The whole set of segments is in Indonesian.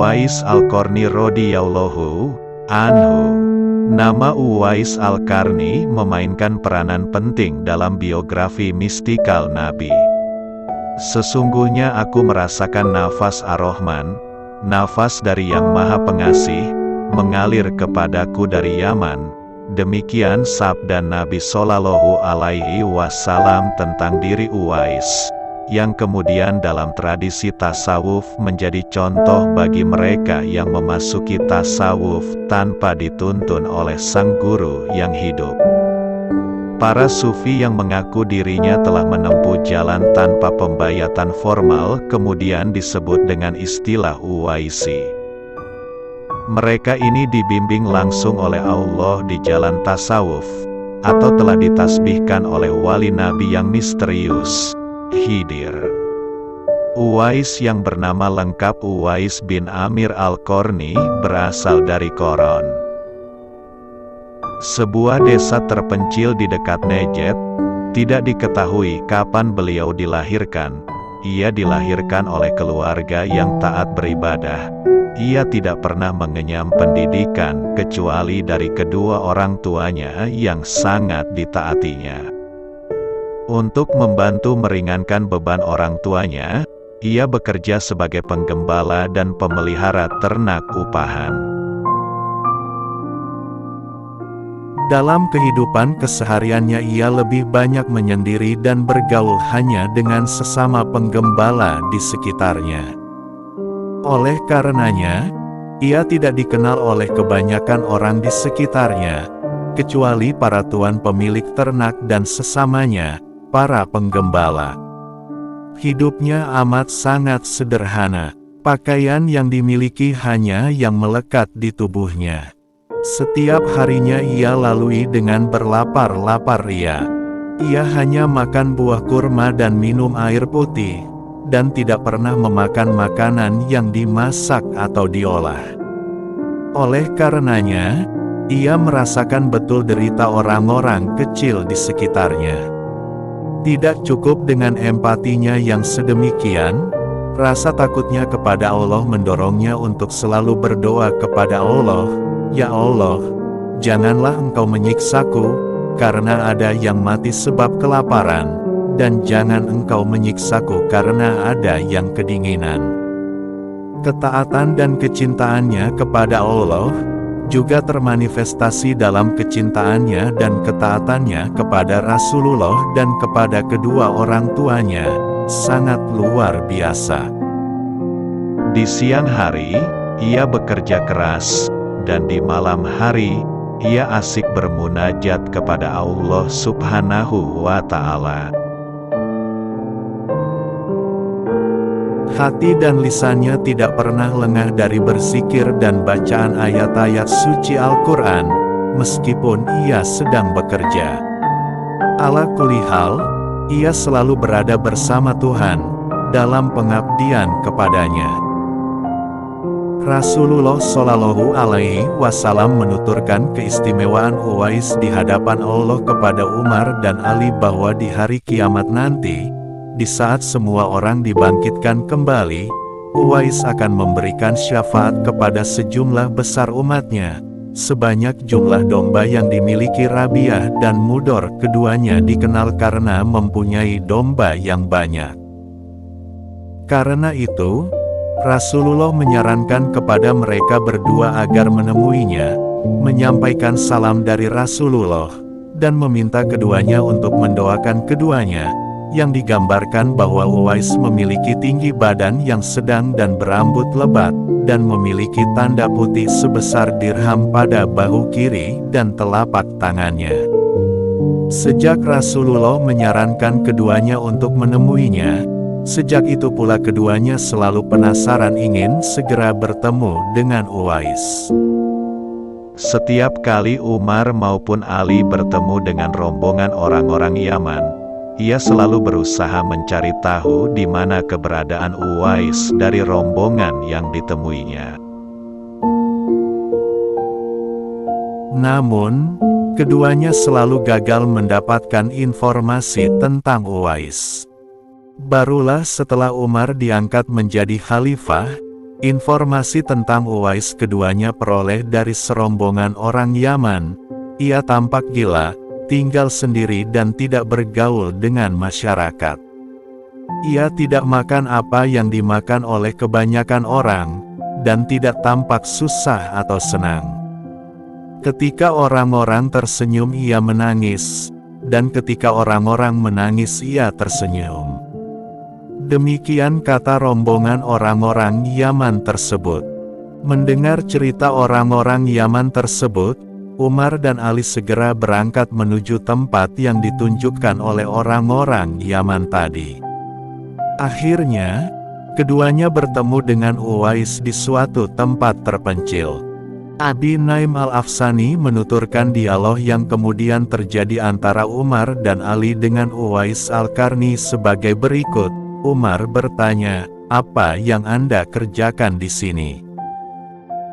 Uwais Al-Qarni radhiyallahu anhu. Nama Uwais Al-Qarni memainkan peranan penting dalam biografi mistikal Nabi. Sesungguhnya aku merasakan nafas Ar-Rahman, nafas dari Yang Maha Pengasih, mengalir kepadaku dari Yaman. Demikian sabda Nabi Shallallahu Alaihi Wasallam tentang diri Uwais, yang kemudian dalam tradisi tasawuf menjadi contoh bagi mereka yang memasuki tasawuf tanpa dituntun oleh sang guru yang hidup. Para sufi yang mengaku dirinya telah menempuh jalan tanpa pembayatan formal kemudian disebut dengan istilah Uwaisi. Mereka ini dibimbing langsung oleh Allah di jalan tasawuf, atau telah ditasbihkan oleh wali Nabi yang misterius, Khidir. Uwais yang bernama lengkap Uwais bin Amir Al-Qarni berasal dari Qoron, sebuah desa terpencil di dekat Najd. Tidak diketahui kapan beliau dilahirkan. Ia dilahirkan oleh keluarga yang taat beribadah. Ia tidak pernah mengenyam pendidikan kecuali dari kedua orang tuanya yang sangat ditaatinya. Untuk membantu meringankan beban orang tuanya, ia bekerja sebagai penggembala dan pemelihara ternak upahan. Dalam kehidupan kesehariannya ia lebih banyak menyendiri dan bergaul hanya dengan sesama penggembala di sekitarnya. Oleh karenanya, ia tidak dikenal oleh kebanyakan orang di sekitarnya, kecuali para tuan pemilik ternak dan sesamanya, para penggembala. Hidupnya amat sangat sederhana. Pakaian yang dimiliki hanya yang melekat di tubuhnya. Setiap harinya ia lalui dengan berlapar-lapar ria. Ia hanya makan buah kurma dan minum air putih, dan tidak pernah memakan makanan yang dimasak atau diolah. Oleh karenanya, ia merasakan betul derita orang-orang kecil di sekitarnya. Tidak cukup dengan empatinya yang sedemikian, rasa takutnya kepada Allah mendorongnya untuk selalu berdoa kepada Allah, "Ya Allah, janganlah Engkau menyiksaku, karena ada yang mati sebab kelaparan. Dan jangan Engkau menyiksaku karena ada yang kedinginan." Ketaatan dan kecintaannya kepada Allah juga termanifestasi dalam kecintaannya dan ketaatannya kepada Rasulullah dan kepada kedua orang tuanya, sangat luar biasa. Di siang hari, ia bekerja keras, dan di malam hari, ia asik bermunajat kepada Allah Subhanahu wa Ta'ala. Hati dan lisannya tidak pernah lengah dari berzikir dan bacaan ayat-ayat suci Al-Quran, meskipun ia sedang bekerja. Ala kulli hal, ia selalu berada bersama Tuhan, dalam pengabdian kepadanya. Rasulullah Shallallahu Alaihi Wasallam menuturkan keistimewaan Uwais di hadapan Allah kepada Umar dan Ali bahwa di hari kiamat nanti, di saat semua orang dibangkitkan kembali, Uwais akan memberikan syafaat kepada sejumlah besar umatnya, sebanyak jumlah domba yang dimiliki Rabiah dan Mudor. Keduanya dikenal karena mempunyai domba yang banyak. Karena itu, Rasulullah menyarankan kepada mereka berdua agar menemuinya, menyampaikan salam dari Rasulullah, dan meminta keduanya untuk mendoakan keduanya, yang digambarkan bahwa Uwais memiliki tinggi badan yang sedang dan berambut lebat, dan memiliki tanda putih sebesar dirham pada bahu kiri dan telapak tangannya. Sejak Rasulullah menyarankan keduanya untuk menemuinya, sejak itu pula keduanya selalu penasaran ingin segera bertemu dengan Uwais. Setiap kali Umar maupun Ali bertemu dengan rombongan orang-orang Yaman, ia selalu berusaha mencari tahu di mana keberadaan Uwais dari rombongan yang ditemuinya. Namun, keduanya selalu gagal mendapatkan informasi tentang Uwais. Barulah setelah Umar diangkat menjadi khalifah, Informasi tentang Uwais keduanya peroleh dari serombongan orang Yaman. Ia tampak gila, tinggal sendiri dan tidak bergaul dengan masyarakat. Ia tidak makan apa yang dimakan oleh kebanyakan orang, dan tidak tampak susah atau senang. Ketika orang-orang tersenyum ia menangis, dan ketika orang-orang menangis ia tersenyum. Demikian kata rombongan orang-orang Yaman tersebut. Mendengar cerita orang-orang Yaman tersebut, Umar dan Ali segera berangkat menuju tempat yang ditunjukkan oleh orang-orang Yaman tadi. Akhirnya, keduanya bertemu dengan Uwais di suatu tempat terpencil. Abi Naim Al-Afsani menuturkan dialog yang kemudian terjadi antara Umar dan Ali dengan Uwais Al-Qarni sebagai berikut. Umar bertanya, "Apa yang Anda kerjakan di sini?"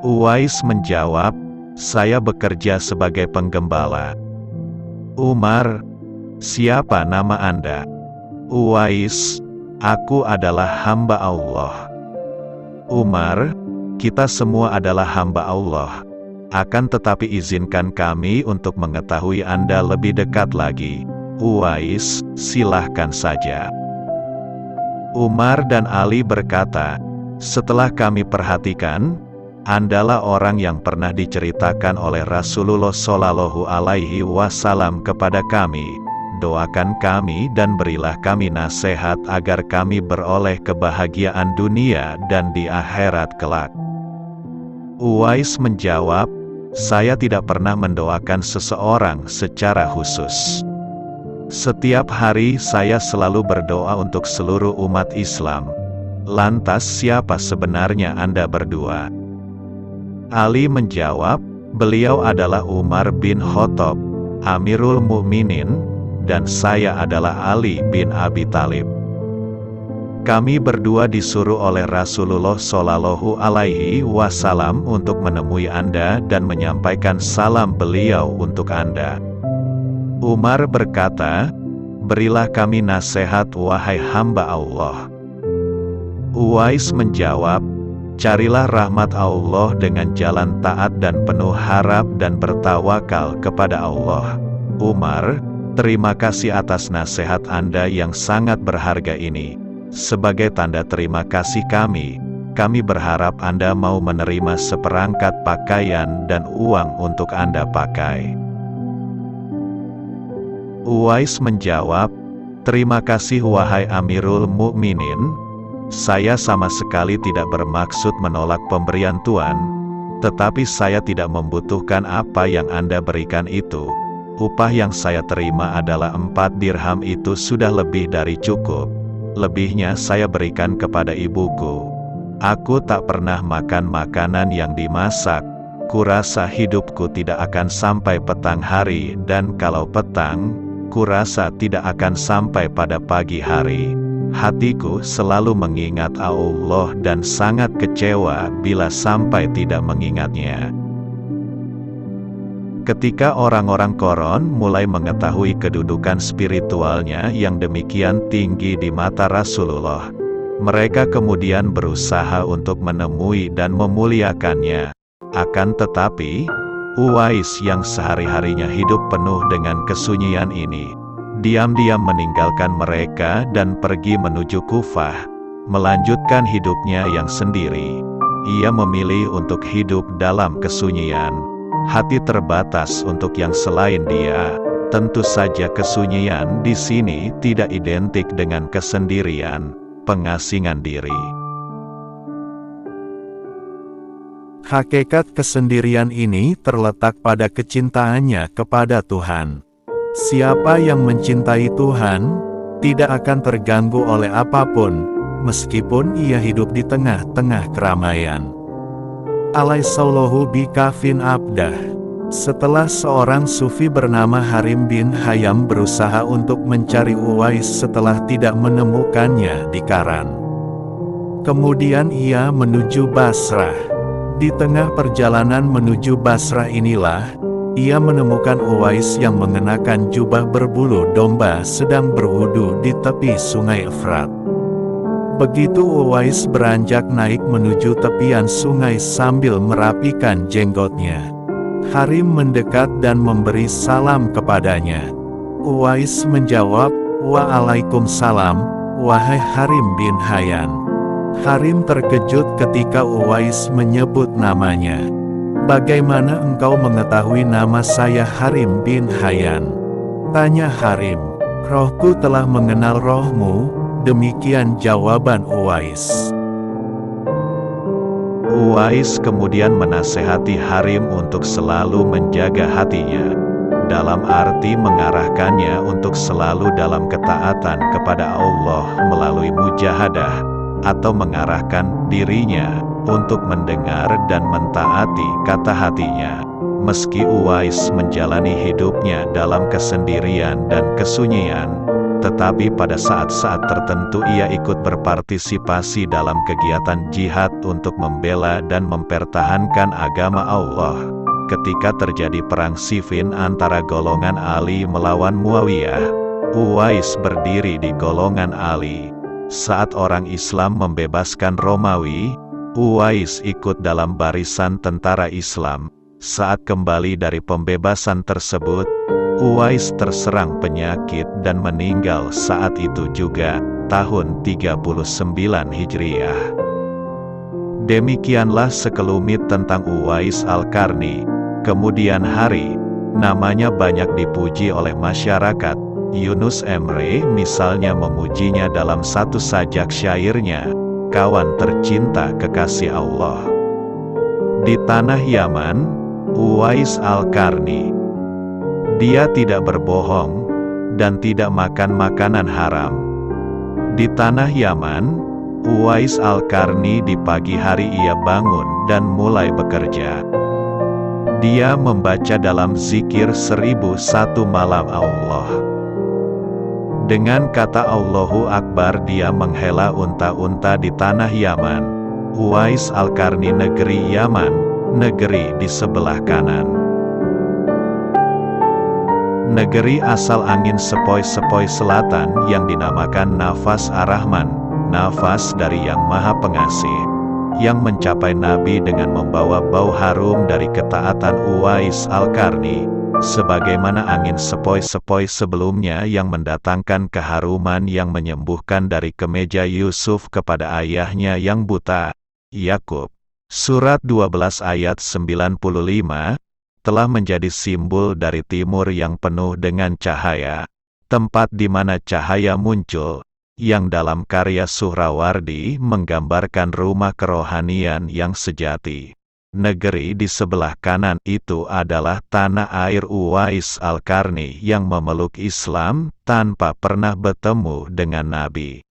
Uwais menjawab, "Saya bekerja sebagai penggembala." Umar, "Siapa nama Anda?" Uwais, "Aku adalah hamba Allah." Umar, "Kita semua adalah hamba Allah. Akan tetapi izinkan kami untuk mengetahui Anda lebih dekat lagi." Uwais, "Silahkan saja." Umar dan Ali berkata, "Setelah kami perhatikan, Andalah orang yang pernah diceritakan oleh Rasulullah Shallallahu Alaihi Wasallam kepada kami. Doakan kami dan berilah kami nasihat agar kami beroleh kebahagiaan dunia dan di akhirat kelak." Uwais menjawab, "Saya tidak pernah mendoakan seseorang secara khusus. Setiap hari saya selalu berdoa untuk seluruh umat Islam. Lantas siapa sebenarnya Anda berdua?" Ali menjawab, "Beliau adalah Umar bin Khattab, Amirul Mukminin, dan saya adalah Ali bin Abi Thalib. Kami berdua disuruh oleh Rasulullah Shallallahu Alaihi Wasallam untuk menemui Anda dan menyampaikan salam beliau untuk Anda." Umar berkata, "Berilah kami nasihat wahai hamba Allah." Uwais menjawab, "Carilah rahmat Allah dengan jalan taat dan penuh harap dan bertawakal kepada Allah." Umar, "Terima kasih atas nasihat Anda yang sangat berharga ini. Sebagai tanda terima kasih kami berharap Anda mau menerima seperangkat pakaian dan uang untuk Anda pakai." Uwais menjawab, "Terima kasih wahai Amirul Mukminin. Saya sama sekali tidak bermaksud menolak pemberian Tuan, tetapi saya tidak membutuhkan apa yang Anda berikan itu. Upah yang saya terima adalah 4 dirham, itu sudah lebih dari cukup. Lebihnya saya berikan kepada ibuku. Aku tak pernah makan makanan yang dimasak. Kurasa hidupku tidak akan sampai petang hari, dan kalau petang, kurasa tidak akan sampai pada pagi hari. Hatiku selalu mengingat Allah dan sangat kecewa bila sampai tidak mengingatnya." Ketika orang-orang Qoron mulai mengetahui kedudukan spiritualnya yang demikian tinggi di mata Rasulullah, mereka kemudian berusaha untuk menemui dan memuliakannya. Akan tetapi, Uwais yang sehari-harinya hidup penuh dengan kesunyian ini, diam-diam meninggalkan mereka dan pergi menuju Kufah, melanjutkan hidupnya yang sendiri. Ia memilih untuk hidup dalam kesunyian. Hati terbatas untuk yang selain dia. Tentu saja kesunyian di sini tidak identik dengan kesendirian, pengasingan diri. Hakikat kesendirian ini terletak pada kecintaannya kepada Tuhan. Siapa yang mencintai Tuhan, tidak akan terganggu oleh apapun, meskipun ia hidup di tengah-tengah keramaian. Alaihissallahu bikafin abdah. Setelah seorang sufi bernama Harim bin Hayam berusaha untuk mencari Uwais setelah tidak menemukannya di Karan. Kemudian ia menuju Basrah. Di tengah perjalanan menuju Basrah inilah, ia menemukan Uwais yang mengenakan jubah berbulu domba sedang berwudu di tepi sungai Efrat. Begitu Uwais beranjak naik menuju tepian sungai sambil merapikan jenggotnya, Harim mendekat dan memberi salam kepadanya. Uwais menjawab, "Waalaikumsalam, wahai Harim bin Hayyan." Harim terkejut ketika Uwais menyebut namanya. "Bagaimana engkau mengetahui nama saya Harim bin Hayyan?" tanya Harim. "Rohku telah mengenal rohmu," demikian jawaban Uwais. Uwais kemudian menasehati Harim untuk selalu menjaga hatinya, dalam arti mengarahkannya untuk selalu dalam ketaatan kepada Allah melalui mujahadah, atau mengarahkan dirinya untuk mendengar dan mentaati kata hatinya. Meski Uwais menjalani hidupnya dalam kesendirian dan kesunyian, tetapi pada saat-saat tertentu ia ikut berpartisipasi dalam kegiatan jihad untuk membela dan mempertahankan agama Allah. Ketika terjadi perang Siffin antara golongan Ali melawan Muawiyah, Uwais berdiri di golongan Ali. Saat orang Islam membebaskan Romawi, Uwais ikut dalam barisan tentara Islam. Saat kembali dari pembebasan tersebut, Uwais terserang penyakit dan meninggal saat itu juga, tahun 39 Hijriah. Demikianlah sekelumit tentang Uwais Al-Qarni. Kemudian hari, namanya banyak dipuji oleh masyarakat. Yunus Emre misalnya memujinya dalam satu sajak syairnya, "Kawan tercinta kekasih Allah." Di tanah Yaman, Uwais Al-Qarni, dia tidak berbohong, dan tidak makan makanan haram. Di tanah Yaman, Uwais Al-Qarni di pagi hari ia bangun dan mulai bekerja. Dia membaca dalam zikir 1001 malam Allah. Dengan kata Allahu Akbar dia menghela unta-unta di tanah Yaman. Uwais Al-Qarni negeri Yaman, negeri di sebelah kanan. Negeri asal angin sepoi-sepoi selatan yang dinamakan Nafas Ar-Rahman, nafas dari Yang Maha Pengasih, yang mencapai Nabi dengan membawa bau harum dari ketaatan Uwais Al-Qarni, sebagaimana angin sepoi-sepoi sebelumnya yang mendatangkan keharuman yang menyembuhkan dari kemeja Yusuf kepada ayahnya yang buta, Yakub. Surat 12 ayat 95, telah menjadi simbol dari timur yang penuh dengan cahaya, tempat di mana cahaya muncul, yang dalam karya Suhrawardi menggambarkan rumah kerohanian yang sejati. Negeri di sebelah kanan itu adalah tanah air Uwais Al-Qarni yang memeluk Islam tanpa pernah bertemu dengan Nabi.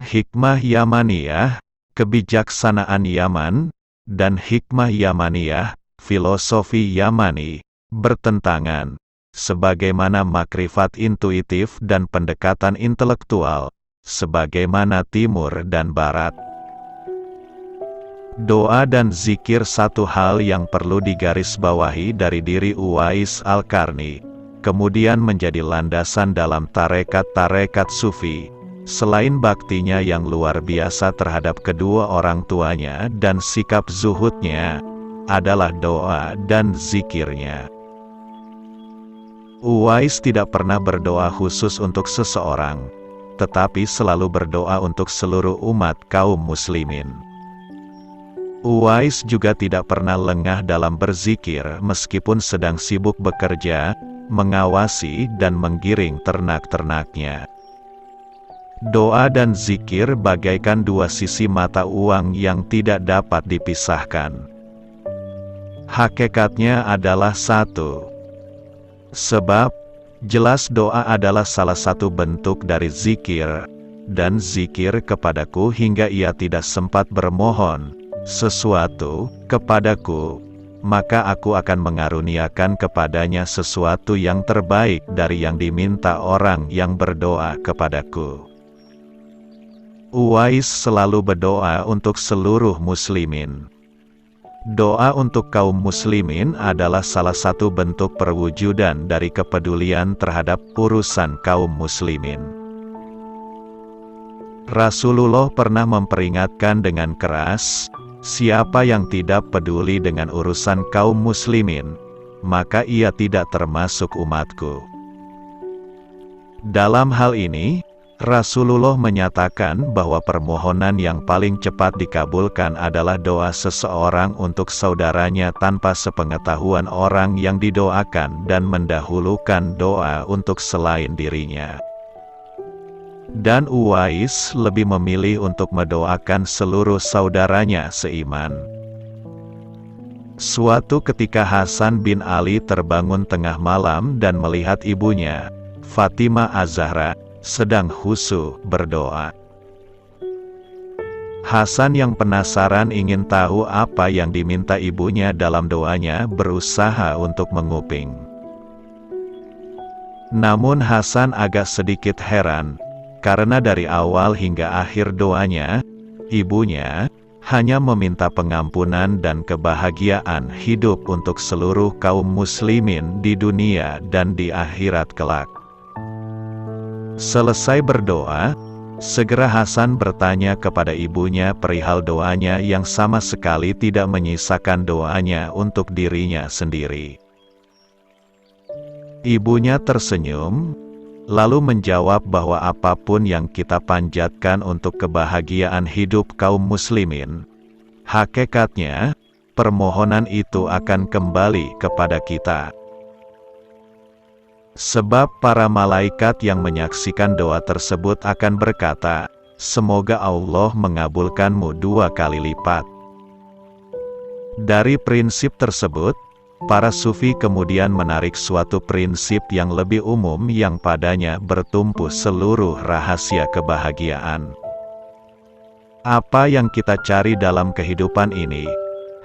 Hikmah Yamaniyah, kebijaksanaan Yaman, dan hikmah Yamaniyah, filosofi Yamani, bertentangan, sebagaimana makrifat intuitif dan pendekatan intelektual, sebagaimana timur dan barat. Doa dan zikir satu hal yang perlu digarisbawahi dari diri Uwais Al-Qarni, kemudian menjadi landasan dalam tarekat-tarekat sufi. Selain baktinya yang luar biasa terhadap kedua orang tuanya dan sikap zuhudnya, adalah doa dan zikirnya. Uwais tidak pernah berdoa khusus untuk seseorang, tetapi selalu berdoa untuk seluruh umat kaum muslimin. Uwais juga tidak pernah lengah dalam berzikir meskipun sedang sibuk bekerja, mengawasi dan menggiring ternak-ternaknya. Doa dan zikir bagaikan dua sisi mata uang yang tidak dapat dipisahkan. Hakikatnya adalah satu. Sebab, jelas doa adalah salah satu bentuk dari zikir, dan zikir kepadaku hingga ia tidak sempat bermohon sesuatu kepadaku, maka aku akan mengaruniakan kepadanya sesuatu yang terbaik dari yang diminta orang yang berdoa kepadaku. Uwais selalu berdoa untuk seluruh muslimin. Doa untuk kaum muslimin adalah salah satu bentuk perwujudan dari kepedulian terhadap urusan kaum muslimin. Rasulullah pernah memperingatkan dengan keras, siapa yang tidak peduli dengan urusan kaum muslimin, maka ia tidak termasuk umatku. Dalam hal ini, Rasulullah menyatakan bahwa permohonan yang paling cepat dikabulkan adalah doa seseorang untuk saudaranya tanpa sepengetahuan orang yang didoakan dan mendahulukan doa untuk selain dirinya. Dan Uwais lebih memilih untuk mendoakan seluruh saudaranya seiman. Suatu ketika Hasan bin Ali terbangun tengah malam dan melihat ibunya, Fatimah Az-Zahra, sedang khusyuk berdoa. Hasan yang penasaran ingin tahu apa yang diminta ibunya dalam doanya berusaha untuk menguping. Namun Hasan agak sedikit heran, karena dari awal hingga akhir doanya, ibunya hanya meminta pengampunan dan kebahagiaan hidup untuk seluruh kaum muslimin di dunia dan di akhirat kelak. Selesai berdoa, segera Hasan bertanya kepada ibunya perihal doanya yang sama sekali tidak menyisakan doanya untuk dirinya sendiri. Ibunya tersenyum, lalu menjawab bahwa apapun yang kita panjatkan untuk kebahagiaan hidup kaum muslimin, hakikatnya, permohonan itu akan kembali kepada kita. Sebab para malaikat yang menyaksikan doa tersebut akan berkata, semoga Allah mengabulkanmu 2 kali lipat. Dari prinsip tersebut, para sufi kemudian menarik suatu prinsip yang lebih umum yang padanya bertumpu seluruh rahasia kebahagiaan. Apa yang kita cari dalam kehidupan ini,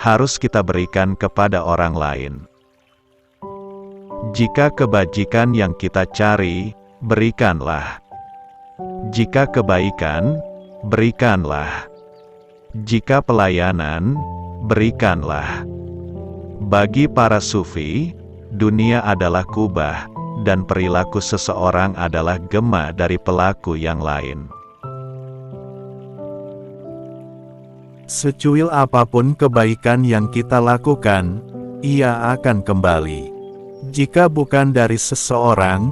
harus kita berikan kepada orang lain. Jika kebajikan yang kita cari, berikanlah. Jika kebaikan, berikanlah. Jika pelayanan, berikanlah. Bagi para sufi, dunia adalah kubah, dan perilaku seseorang adalah gema dari pelaku yang lain. Secuil apapun kebaikan yang kita lakukan, ia akan kembali. Jika bukan dari seseorang,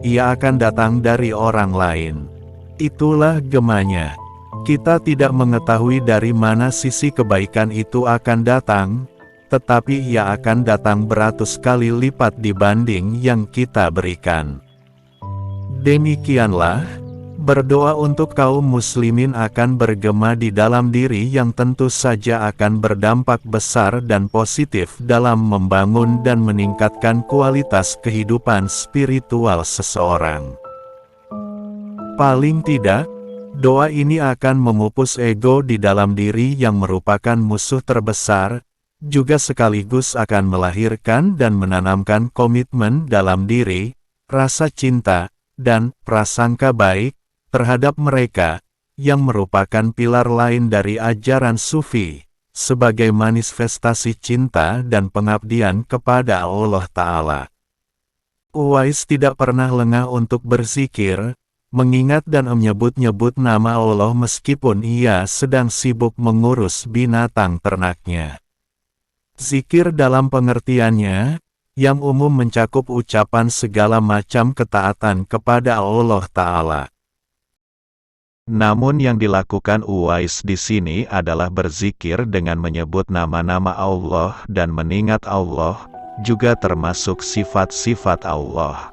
ia akan datang dari orang lain. Itulah gemanya. Kita tidak mengetahui dari mana sisi kebaikan itu akan datang, tetapi ia akan datang beratus kali lipat dibanding yang kita berikan. Demikianlah, berdoa untuk kaum muslimin akan bergema di dalam diri yang tentu saja akan berdampak besar dan positif dalam membangun dan meningkatkan kualitas kehidupan spiritual seseorang. Paling tidak, doa ini akan memupus ego di dalam diri yang merupakan musuh terbesar, juga sekaligus akan melahirkan dan menanamkan komitmen dalam diri, rasa cinta, dan prasangka baik terhadap mereka, yang merupakan pilar lain dari ajaran sufi, sebagai manifestasi cinta dan pengabdian kepada Allah Ta'ala. Uwais tidak pernah lengah untuk berzikir, mengingat dan menyebut-nyebut nama Allah meskipun ia sedang sibuk mengurus binatang ternaknya. Zikir dalam pengertiannya, yang umum mencakup ucapan segala macam ketaatan kepada Allah Ta'ala. Namun yang dilakukan Uwais di sini adalah berzikir dengan menyebut nama-nama Allah dan mengingat Allah, juga termasuk sifat-sifat Allah.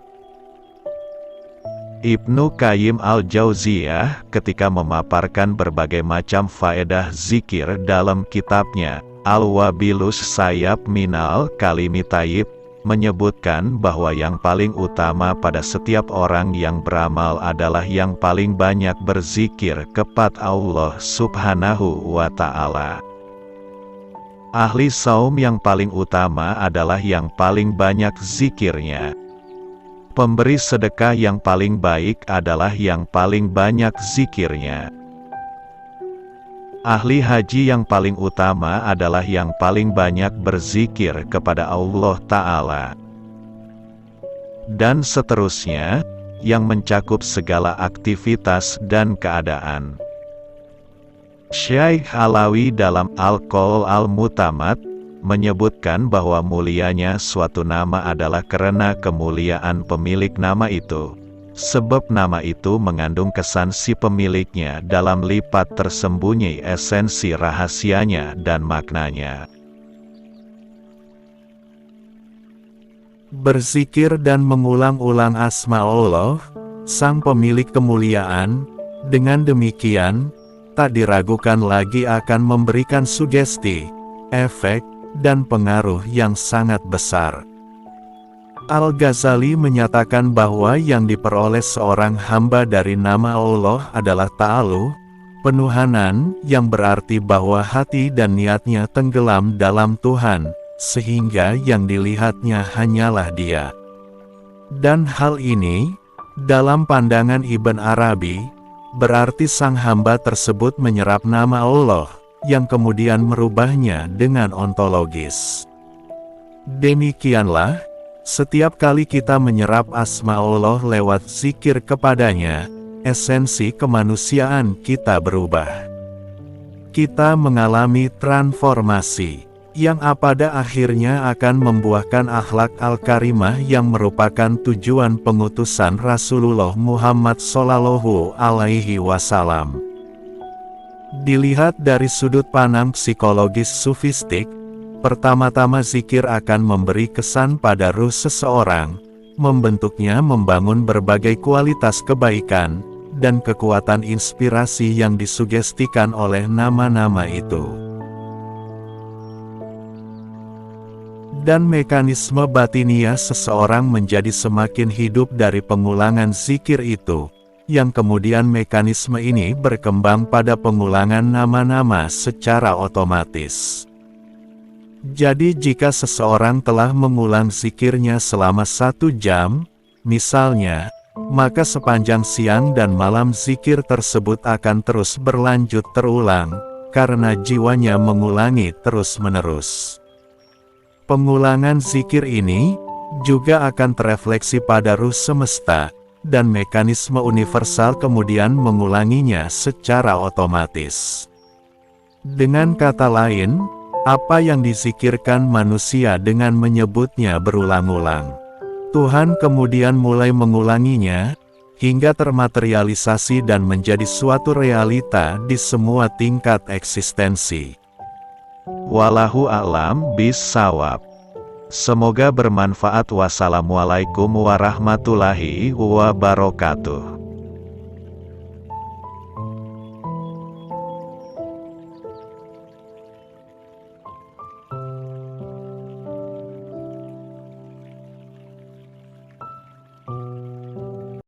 Ibnu Qayyim al-Jauziyah ketika memaparkan berbagai macam faedah zikir dalam kitabnya, Al-Wabilus Sayab Minal Kalimi Thayyib, menyebutkan bahwa yang paling utama pada setiap orang yang beramal adalah yang paling banyak berzikir kepada Allah Subhanahu wa Ta'ala. Ahli saum yang paling utama adalah yang paling banyak zikirnya. Pemberi sedekah yang paling baik adalah yang paling banyak zikirnya. Ahli haji yang paling utama adalah yang paling banyak berzikir kepada Allah Ta'ala. Dan seterusnya, yang mencakup segala aktivitas dan keadaan. Syaikh Alawi dalam Al-Qaul Al-Mutamad menyebutkan bahwa mulianya suatu nama adalah karena kemuliaan pemilik nama itu. Sebab nama itu mengandung kesan si pemiliknya dalam lipat tersembunyi esensi rahasianya dan maknanya. Berzikir dan mengulang-ulang asma Allah, Sang Pemilik kemuliaan, dengan demikian, tak diragukan lagi akan memberikan sugesti, efek, dan pengaruh yang sangat besar. Al-Ghazali menyatakan bahwa yang diperoleh seorang hamba dari nama Allah adalah ta'alu, penuhanan, yang berarti bahwa hati dan niatnya tenggelam dalam Tuhan, sehingga yang dilihatnya hanyalah Dia. Dan hal ini, dalam pandangan Ibn Arabi, berarti sang hamba tersebut menyerap nama Allah, yang kemudian merubahnya dengan ontologis. Demikianlah, setiap kali kita menyerap asma Allah lewat zikir kepadanya, esensi kemanusiaan kita berubah. Kita mengalami transformasi, yang pada akhirnya akan membuahkan akhlak al-karimah yang merupakan tujuan pengutusan Rasulullah Muhammad Shallallahu Alaihi Wasallam. Dilihat dari sudut pandang psikologis sufistik, pertama-tama zikir akan memberi kesan pada ruh seseorang, membentuknya membangun berbagai kualitas kebaikan, dan kekuatan inspirasi yang disugestikan oleh nama-nama itu. Dan mekanisme batiniah seseorang menjadi semakin hidup dari pengulangan zikir itu, yang kemudian mekanisme ini berkembang pada pengulangan nama-nama secara otomatis. Jadi jika seseorang telah mengulang zikirnya selama 1 jam, misalnya, maka sepanjang siang dan malam zikir tersebut akan terus berlanjut terulang, karena jiwanya mengulangi terus-menerus. Pengulangan zikir ini juga akan terefleksi pada ruh semesta, dan mekanisme universal kemudian mengulanginya secara otomatis. Dengan kata lain, apa yang dizikirkan manusia dengan menyebutnya berulang-ulang, Tuhan kemudian mulai mengulanginya, hingga termaterialisasi dan menjadi suatu realita di semua tingkat eksistensi. Wallahu a'lam bishawab. Semoga bermanfaat. Wassalamualaikum warahmatullahi wabarakatuh.